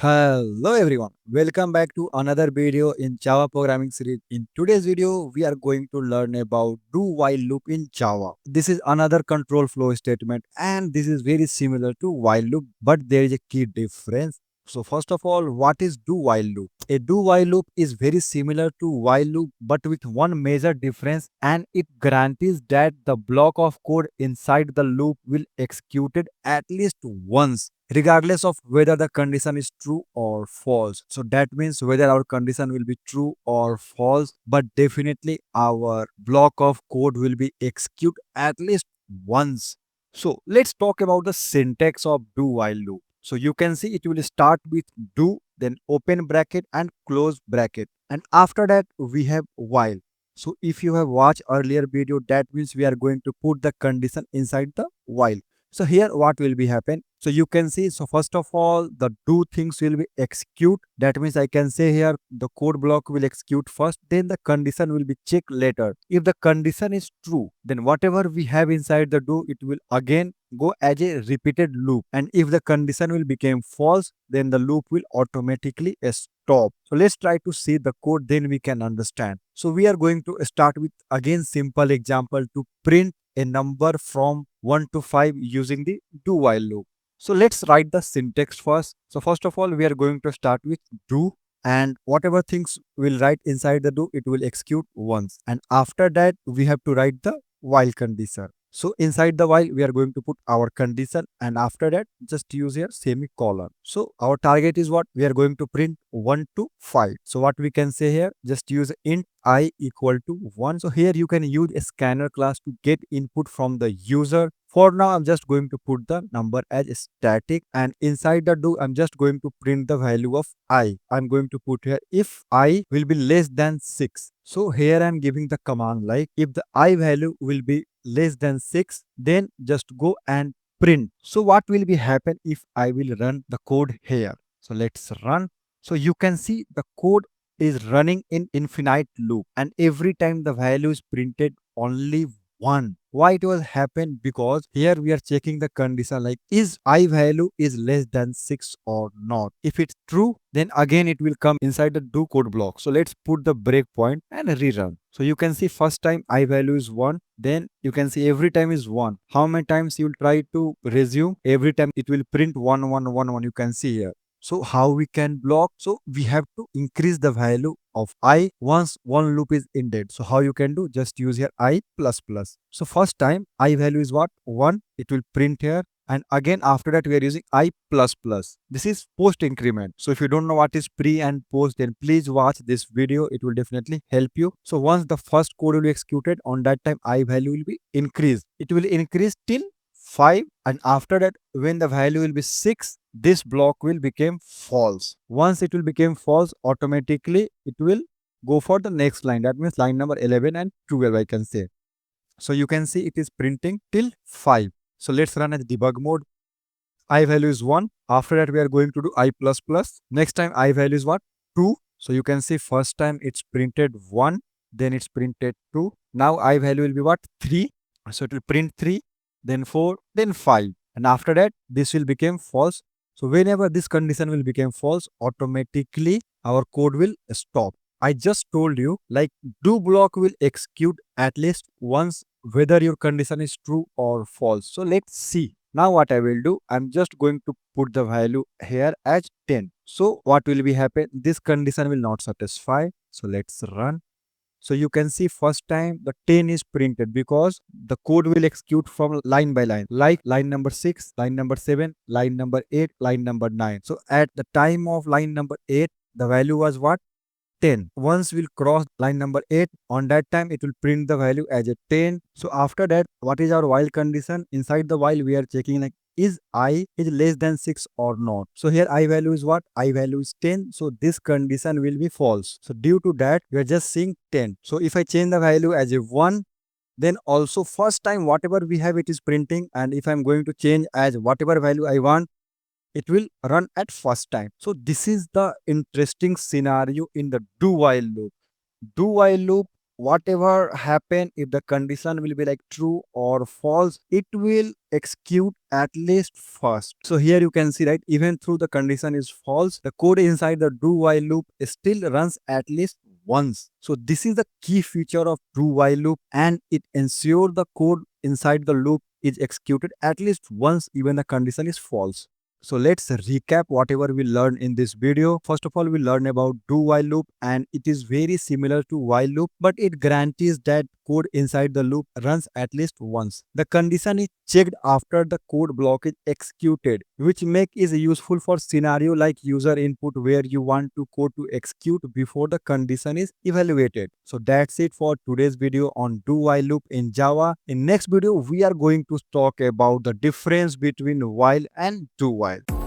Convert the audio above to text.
Hello everyone, welcome back to another video in Java programming series. In today's video, we are going to learn about do while loop in Java. This is another control flow statement and this is very similar to while loop, but there is a key difference. So first of all, what is do while loop? A do while loop is very similar to while loop but with one major difference, and it guarantees that the block of code inside the loop will executed at least once regardless of whether the condition is true or false. So that means whether our condition will be true or false, but definitely our block of code will be executed at least once. So let's talk about the syntax of do while loop. So you can see it will start with do, then open bracket and close bracket. And after that we have while. So if you have watched earlier video, that means we are going to put the condition inside the while. So here what will be happen? So you can see, so first of all, the do things will be execute. That means I can say here the code block will execute first, then the condition will be checked later. If the condition is true, then whatever we have inside the do, it will again go as a repeated loop. And if the condition will become false, then the loop will automatically stop. So let's try to see the code, then we can understand. So we are going to start with again simple example to print a number from 1 to 5 using the do while loop. So let's write the syntax first. So first of all, we are going to start with do, and whatever things we'll write inside the do, it will execute once. And after that, we have to write the while condition. So inside the while, we are going to put our condition, and after that, just use here semicolon. So our target is what? We are going to print 1 to 5. So what we can say here, just use int I equal to 1. So here you can use a scanner class to get input from the user. For now, I'm just going to put the number as static, and inside the do, I'm just going to print the value of I. I'm going to put here if I will be less than 6. So here I'm giving the command like if the I value will be less than 6, then just go and print. So what will be happen if I will run the code here? So let's run. So you can see the code is running in infinite loop, and every time the value is printed only 1. Why it was happen? Because here we are checking the condition like is I value is less than 6 or not. If it's true, then again it will come inside the do code block. So let's put the breakpoint and rerun. So you can see first time I value is 1, then you can see every time is 1. How many times you will try to resume? Every time it will print 1 1 1 1. You can see here. So how we can block? So we have to increase the value of I once one loop is ended. So how you can do? Just use here I plus plus. So first time I value is what? 1. It will print here. And again after that we are using I plus plus. This is post increment. So if you don't know what is pre and post, then please watch this video. It will definitely help you. So once the first code will be executed, on that time I value will be increased. It will increase till 5, and after that when the value will be 6, this block will become false. Once it will become false, automatically it will go for the next line. That means line number 11 and 12 I can say. So you can see it is printing till 5. So let's run as debug mode. I value is 1. After that we are going to do I plus plus. Next time I value is what? 2. So you can see first time it's printed 1, then it's printed 2. Now I value will be what? 3. So it will print 3, then 4, then 5. And after that this will become false. So whenever this condition will become false, automatically our code will stop. I just told you like do block will execute at least once whether your condition is true or false. So let's see. Now what I will do, I'm just going to put the value here as 10. So what will be happen? This condition will not satisfy. So let's run. So you can see first time the 10 is printed because the code will execute from line by line, like line number 6, line number 7, line number 8, line number 9. So at the time of line number 8, the value was what? 10. Once we'll cross line number 8, on that time it will print the value as a 10. So after that, what is our while condition? Inside the while we are checking like is I is less than 6 or not. So here I value is what? I value is 10. So this condition will be false. So due to that, we are just seeing 10. So if I change the value as a 1, then also first time whatever we have it is printing, and if I'm going to change as whatever value I want, it will run at first time. So this is the interesting scenario in the do while loop. Do while loop whatever happen, if the condition will be like true or false, it will execute at least first. So here you can see, right, even though the condition is false, the code inside the do while loop still runs at least once. So this is the key feature of do while loop, and it ensures the code inside the loop is executed at least once even the condition is false. So let's recap whatever we learned in this video. First of all, we learned about do while loop, and it is very similar to while loop, but it guarantees that code inside the loop runs at least once. The condition is checked after the code block is executed, which make is useful for scenario like user input where you want to code to execute before the condition is evaluated. So that's it for today's video on do while loop in Java. In next video, we are going to talk about the difference between while and do while.